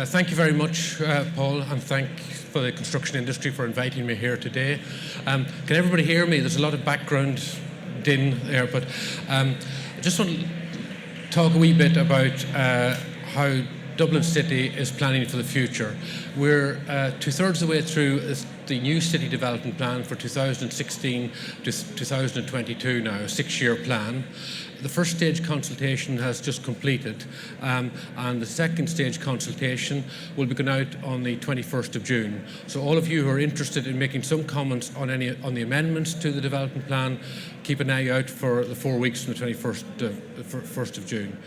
Thank you very much, Paul, and thank for the construction industry for inviting me here today. Can everybody hear me? There's a lot of background din there, but I just want to talk a wee bit about how Dublin City is planning for the future. We're 2/3 of the way through the new city development plan for 2016 to 2022 now, a 6-year plan. The first stage consultation has just completed, and the second stage consultation will be going out on the 21st of June. So all of you who are interested in making some comments on the amendments to the development plan, keep an eye out for the 4 weeks from the 1st of June.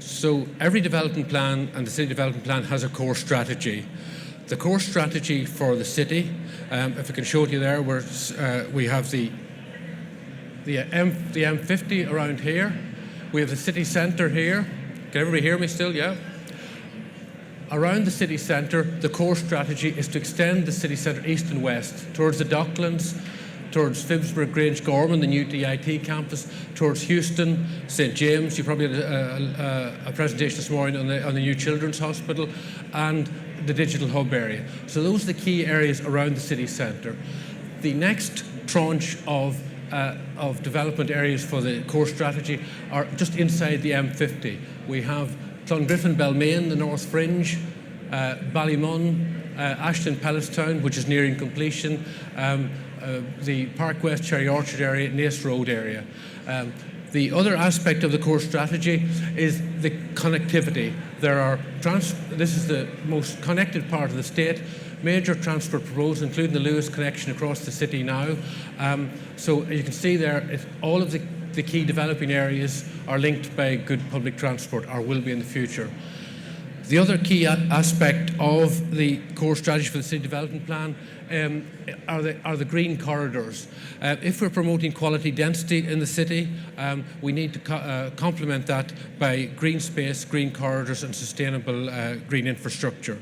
So every development plan and the city development plan has a core strategy. The core strategy for the city, if I can show it you there, where we have the M50 around here. We have the city centre here. Can everybody hear me still? Yeah. Around the city centre, the core strategy is to extend the city centre east and west towards the Docklands, towards Phibsborough, Grange Gorman, the new DIT campus, towards Houston, St James. You probably had a presentation this morning on the new Children's Hospital, and the digital hub area. So those are the key areas around the city centre. The next tranche of development areas for the core strategy are just inside the M50. We have Clongriffin, Belmain, the North Fringe, Ballymun, Ashton, Pellestown, which is nearing completion, the Park West, Cherry Orchard area, Naas Road area. The other aspect of the core strategy is the connectivity. This is the most connected part of the state. Major transport proposals, including the Lewis connection across the city now. So you can see there, all of the key developing areas are linked by good public transport, or will be in the future. The other key aspect of the core strategy for the city development plan are the green corridors. If we're promoting quality density in the city, we need to complement that by green space, green corridors, and sustainable green infrastructure.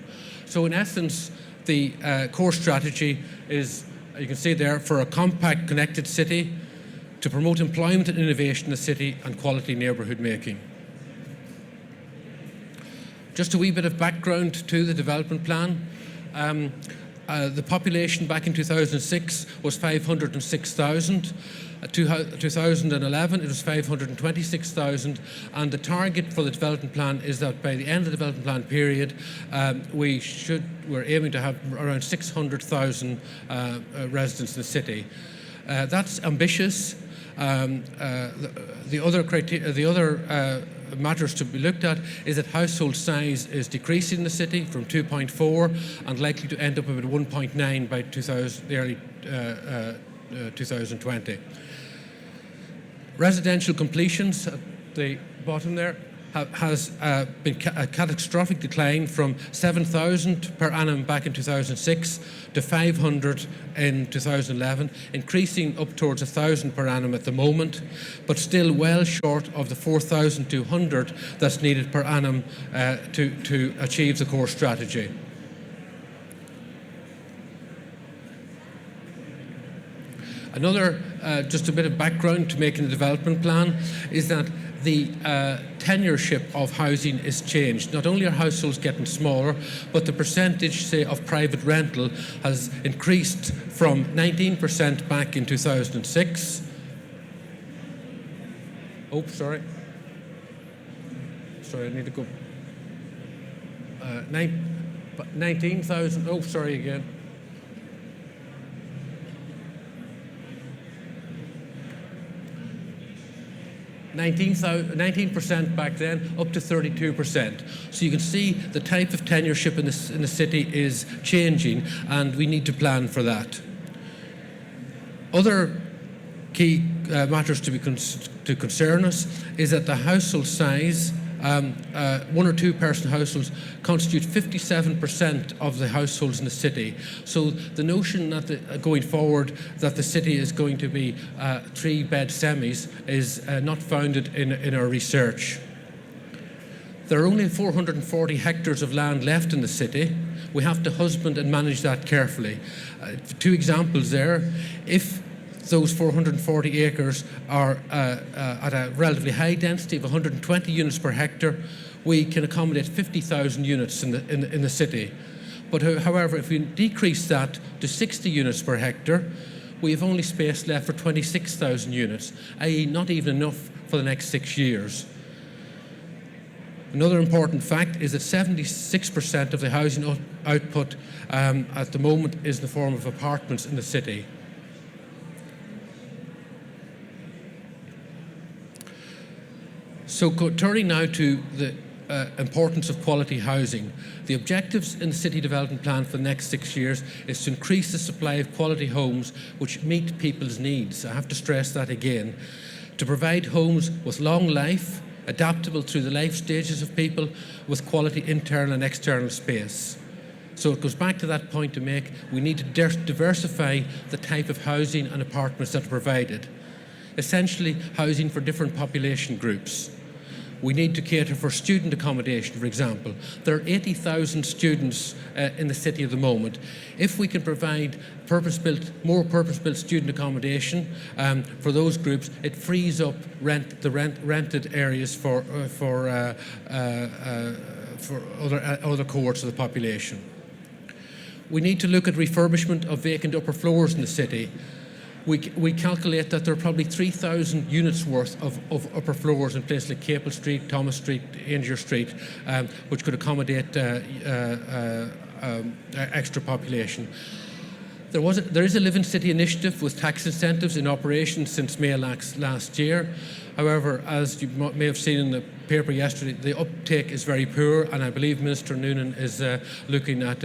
So in essence, the core strategy is, you can see there, for a compact, connected city, to promote employment and innovation in the city, and quality neighbourhood making. Just a wee bit of background to the development plan. The population back in 2006 was 506,000. 2011 it was 526,000, and the target for the development plan is that by the end of the development plan period, we're aiming to have around 600,000 residents in the city. That's ambitious. The other matters to be looked at is that household size is decreasing in the city from 2.4 and likely to end up about 1.9 by the early 2020. Residential completions at the bottom there has been a catastrophic decline from 7,000 per annum back in 2006 to 500 in 2011, increasing up towards 1,000 per annum at the moment, but still well short of the 4,200 that's needed per annum to achieve the core strategy. Another, just a bit of background to making the development plan, is that the tenureship of housing is changed. Not only are households getting smaller, but the percentage, say, of private rental has increased from 19% back in 2006. Oh, sorry. Sorry, I need to go. 19,000, oh, sorry again. 19% back then, up to 32%. So you can see the type of tenureship in the city is changing, and we need to plan for that. Other key matters to concern us is that the household size, one or two person households constitute 57% of the households in the city. So the notion that going forward that the city is going to be 3-bed semis is not founded in our research. There are only 440 hectares of land left in the city. We have to husband and manage that carefully. Two examples there. If those 440 acres are at a relatively high density of 120 units per hectare. We can accommodate 50,000 units in the city. But however, if we decrease that to 60 units per hectare, we have only space left for 26,000 units, i.e. not even enough for the next 6 years. Another important fact is that 76% of the housing output at the moment is in the form of apartments in the city. So turning now to the importance of quality housing. The objectives in the City Development Plan for the next 6 years is to increase the supply of quality homes which meet people's needs. I have to stress that again. To provide homes with long life, adaptable through the life stages of people, with quality internal and external space. So it goes back to that point to make, we need to diversify the type of housing and apartments that are provided. Essentially, housing for different population groups. We need to cater for student accommodation, for example. There are 80,000 students in the city at the moment. If we can provide more purpose-built student accommodation for those groups, it frees up rented areas for other cohorts of the population. We need to look at refurbishment of vacant upper floors in the city. We calculate that there are probably 3,000 units worth of upper floors in places like Capel Street, Thomas Street, Ainger Street, which could accommodate extra population. There is a Live in City initiative with tax incentives in operation since May last year. However, as you may have seen in the paper yesterday, the uptake is very poor, and I believe Minister Noonan is looking at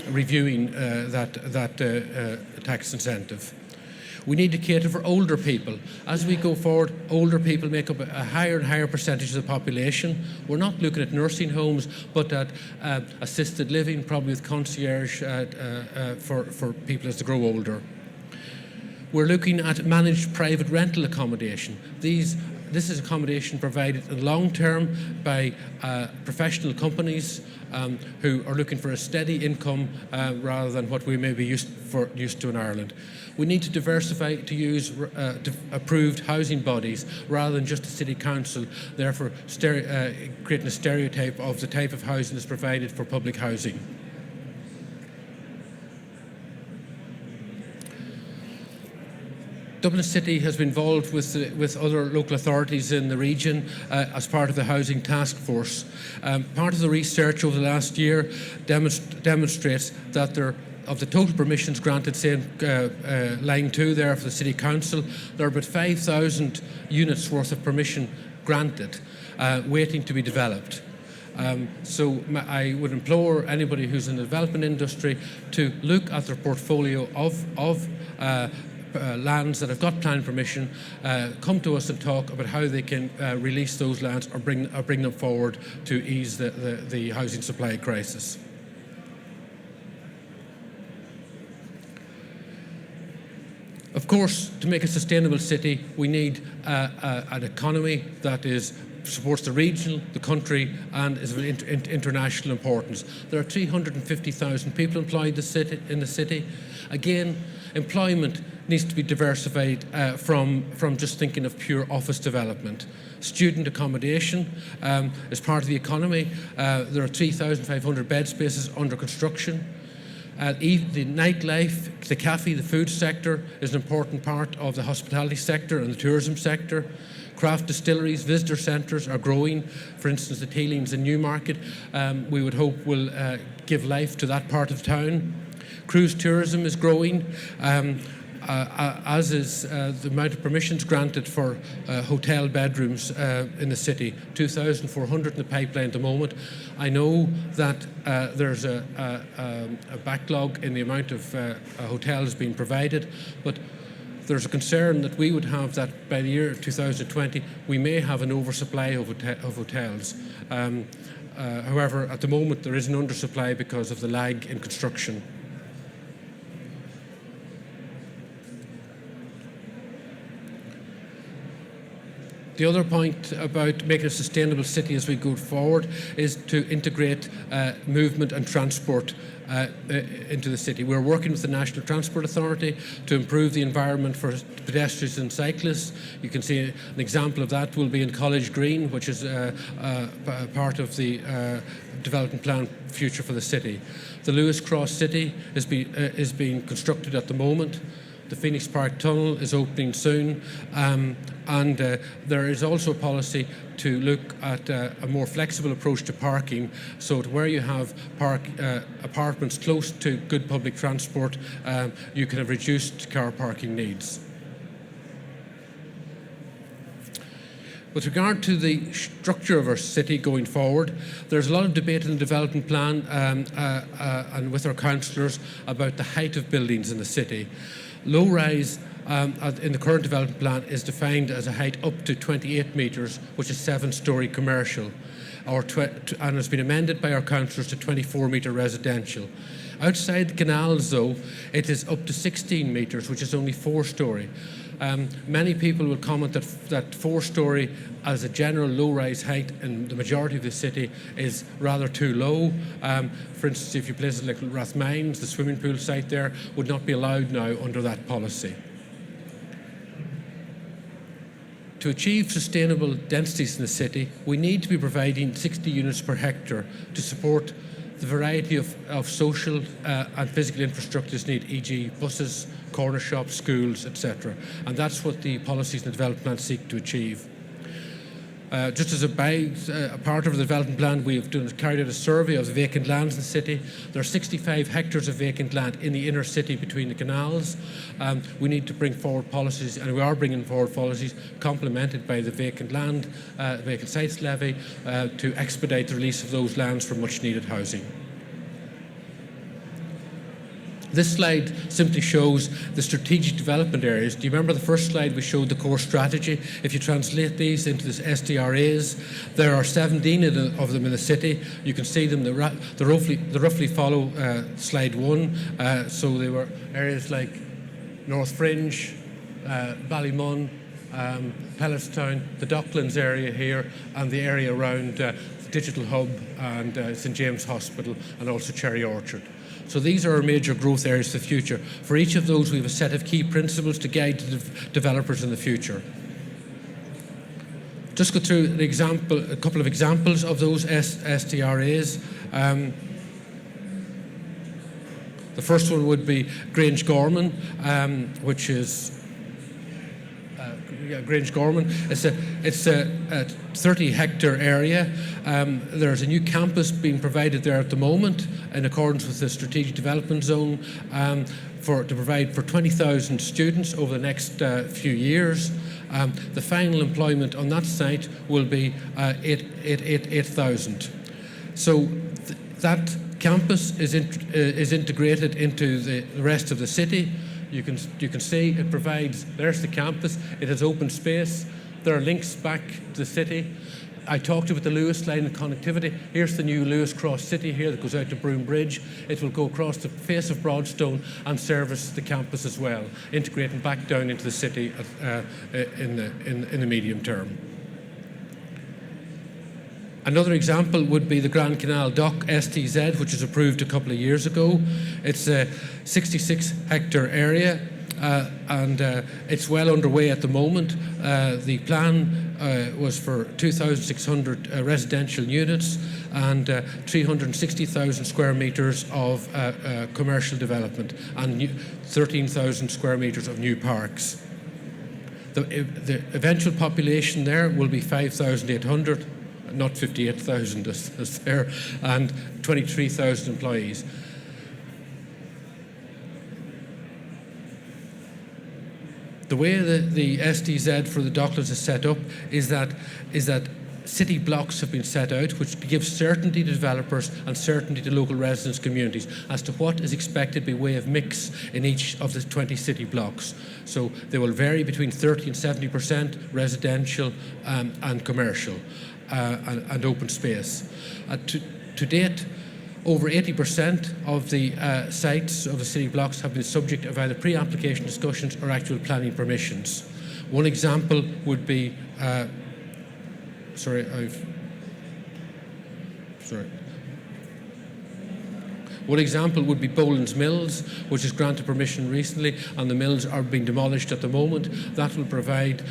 reviewing that tax incentive. We need to cater for older people. As we go forward, older people make up a higher and higher percentage of the population. We're not looking at nursing homes, but at assisted living, probably with concierge for people as they grow older. We're looking at managed private rental accommodation. This is accommodation provided in long term by professional companies who are looking for a steady income rather than what we may be used to in Ireland. We need to diversify to use approved housing bodies rather than just a city council, therefore creating a stereotype of the type of housing that's provided for public housing. Dublin City has been involved with other local authorities in the region as part of the Housing Task Force. Part of the research over the last year demonstrates that of the total permissions granted, say line 2 there for the City Council, there are about 5,000 units worth of permission granted, waiting to be developed. So I would implore anybody who's in the development industry to look at their portfolio of lands that have got planning permission, come to us and talk about how they can release those lands or bring them forward to ease the housing supply crisis. Of course, to make a sustainable city, we need an economy that supports the region, the country, and is of international importance. There are 350,000 people employed in the city. Again, employment needs to be diversified from just thinking of pure office development. Student accommodation is part of the economy. There are 3,500 bed spaces under construction. The nightlife, the cafe, the food sector is an important part of the hospitality sector and the tourism sector. Craft distilleries, visitor centres are growing. For instance, the Teelings in Newmarket, we would hope will give life to that part of town. Cruise tourism is growing, as is the amount of permissions granted for hotel bedrooms in the city, 2,400 in the pipeline at the moment. I know that there's a backlog in the amount of hotels being provided, but there's a concern that we would have that by the year 2020 we may have an oversupply of hotels. However, at the moment there is an undersupply because of the lag in construction. The other point about making a sustainable city as we go forward is to integrate movement and transport into the city. We're working with the National Transport Authority to improve the environment for pedestrians and cyclists. You can see an example of that will be in College Green, which is part of the development plan future for the city. The Lewis Cross City is being constructed at the moment. The Phoenix Park Tunnel is opening soon, and there is also a policy to look at a more flexible approach to parking, so that where you have apartments close to good public transport, you can have reduced car parking needs. With regard to the structure of our city going forward, there's a lot of debate in the development plan and with our councillors about the height of buildings in the city. Low-rise in the current development plan is defined as a height up to 28 metres, which is 7-storey commercial, and has been amended by our councillors to 24-metre residential. Outside the canals, though, it is up to 16 metres, which is only 4-storey. Many people will comment that 4-storey as a general low-rise height in the majority of the city is rather too low. For instance, if you places like Rathmines, the swimming pool site there, would not be allowed now under that policy. To achieve sustainable densities in the city, we need to be providing 60 units per hectare to support the variety of social and physical infrastructures need, e.g. buses, corner shops, schools, etc. And that's what the policies in the development plan seek to achieve. Just as a part of the development plan, we have carried out a survey of the vacant lands in the city. There are 65 hectares of vacant land in the inner city between the canals. We need to bring forward policies, and we are bringing forward policies complemented by the vacant land, vacant sites levy, to expedite the release of those lands for much needed housing. This slide simply shows the strategic development areas. Do you remember the first slide we showed the core strategy? If you translate these into the SDRAs, there are 17 of them in the city. You can see them, they roughly follow slide 1. So they were areas like North Fringe, Ballymun, Pellestown, the Docklands area here, and the area around the Digital Hub and St James Hospital, and also Cherry Orchard. So these are our major growth areas for the future. For each of those, we have a set of key principles to guide the developers in the future. Just go through a couple of examples of those SDRAs. The first one would be Grange Gorman, which is Grange Gorman. It's a 30-hectare area. There's a new campus being provided there at the moment in accordance with the strategic development zone to provide for 20,000 students over the next few years. The final employment on that site will be 8,000. So that campus is integrated into the rest of the city. You can see it provides, there's the campus, it has open space, there are links back to the city. I talked about the Lewis line and connectivity. Here's the new Lewis Cross City here that goes out to Broome Bridge. It will go across the face of Broadstone and service the campus as well, integrating back down into the city in the medium term. Another example would be the Grand Canal Dock STZ, which was approved a couple of years ago. It's a 66-hectare area, and it's well underway at the moment. The plan was for 2,600 residential units and 360,000 square metres of commercial development and 13,000 square metres of new parks. The eventual population there will be 5,800. Not 58,000 as there, and 23,000 employees. The way the SDZ for the Docklands is set up is that city blocks have been set out, which gives certainty to developers and certainty to local residents' communities as to what is expected by way of mix in each of the 20 city blocks. So they will vary between 30 and 70% residential and commercial. And open space. To date, over 80% of the sites of the city blocks have been subject of either pre-application discussions or actual planning permissions. One example would be sorry. One example would be Boland's Mills, which has granted permission recently, and the mills are being demolished at the moment. That will provide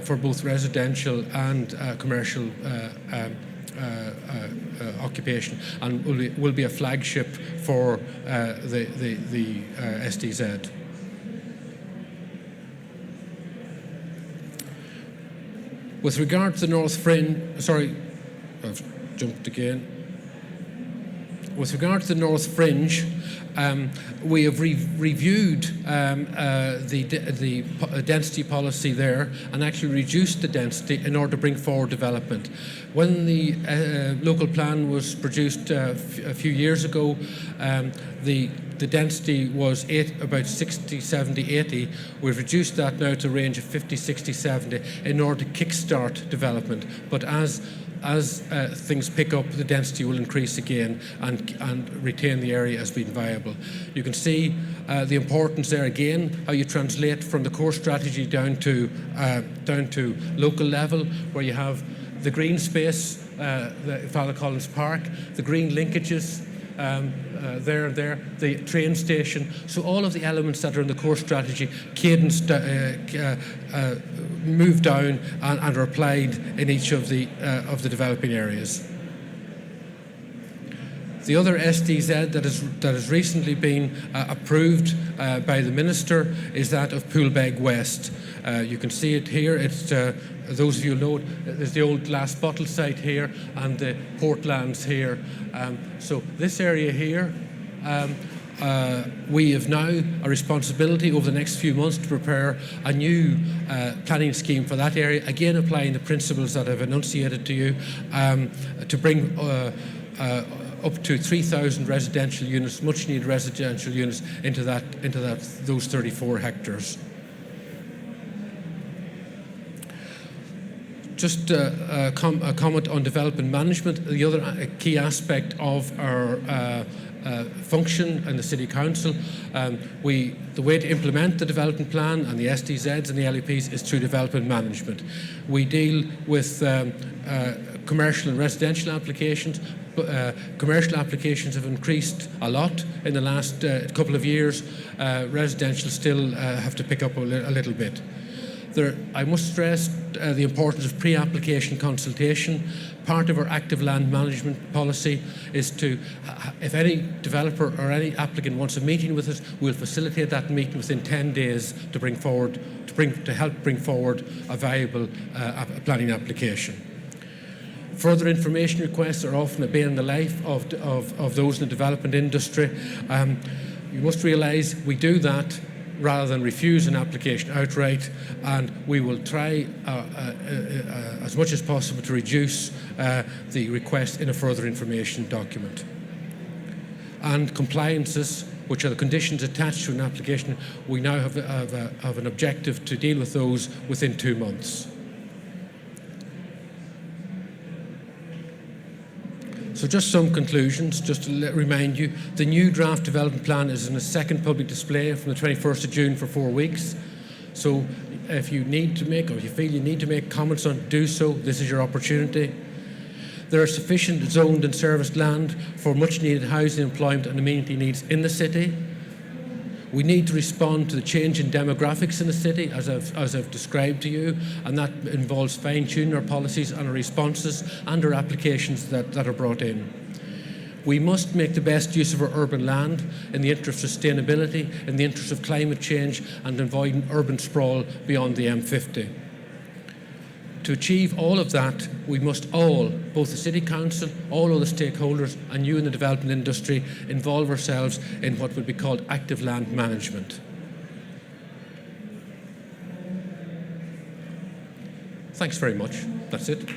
for both residential and commercial occupation, and will be a flagship for the SDZ. With regard to the North Fringe, sorry, I've jumped again. With regard to the North Fringe, we have reviewed the density policy there and actually reduced the density in order to bring forward development. When the local plan was produced a few years ago, the density was about 60, 70, 80. We've reduced that now to a range of 50, 60, 70 in order to kickstart development. But as things pick up, the density will increase again and retain the area as being viable. You can see the importance there again, how you translate from the core strategy down to local level, where you have the green space, the Father Collins Park, the green linkages, there, the train station. So all of the elements that are in the core strategy cadence move down and are applied in each of the developing areas. The other SDZ that has recently been approved by the Minister is that of Poolbeg West. You can see it here. It's those of you who know it, there's the old glass bottle site here and the Portlands here. So this area here, we have now a responsibility over the next few months to prepare a new planning scheme for that area, again applying the principles that I've enunciated to you, to bring up to 3,000 residential units, much needed residential units into those 34 hectares. Just a comment on development management. The other key aspect of our function in the City Council, the way to implement the development plan and the SDZs and the LEPs is through development management. We deal with commercial and residential applications. Commercial applications have increased a lot in the last couple of years. Residential still have to pick up a little bit. I must stress the importance of pre-application consultation. Part of our active land management policy is to, if any developer or any applicant wants a meeting with us, we'll facilitate that meeting within 10 days to help bring forward a viable planning application. Further information requests are often a bane in the life of those in the development industry. You must realise we do that rather than refuse an application outright, and we will try as much as possible to reduce the request in a further information document. And compliances, which are the conditions attached to an application, we now have an objective to deal with those within 2 months. So just some conclusions, just to remind you, the new draft development plan is in a second public display from the 21st of June for 4 weeks. So if you need to make, or if you feel you need to make comments on it, do so. This is your opportunity. There are sufficient zoned and serviced land for much needed housing, employment and amenity needs in the city. We need to respond to the change in demographics in the city, as I've described to you, and that involves fine-tuning our policies and our responses and our applications that are brought in. We must make the best use of our urban land in the interest of sustainability, in the interest of climate change and avoiding urban sprawl beyond the M50. To achieve all of that, we must all, both the City Council, all other stakeholders and you in the development industry, involve ourselves in what would be called active land management. Thanks very much. That's it.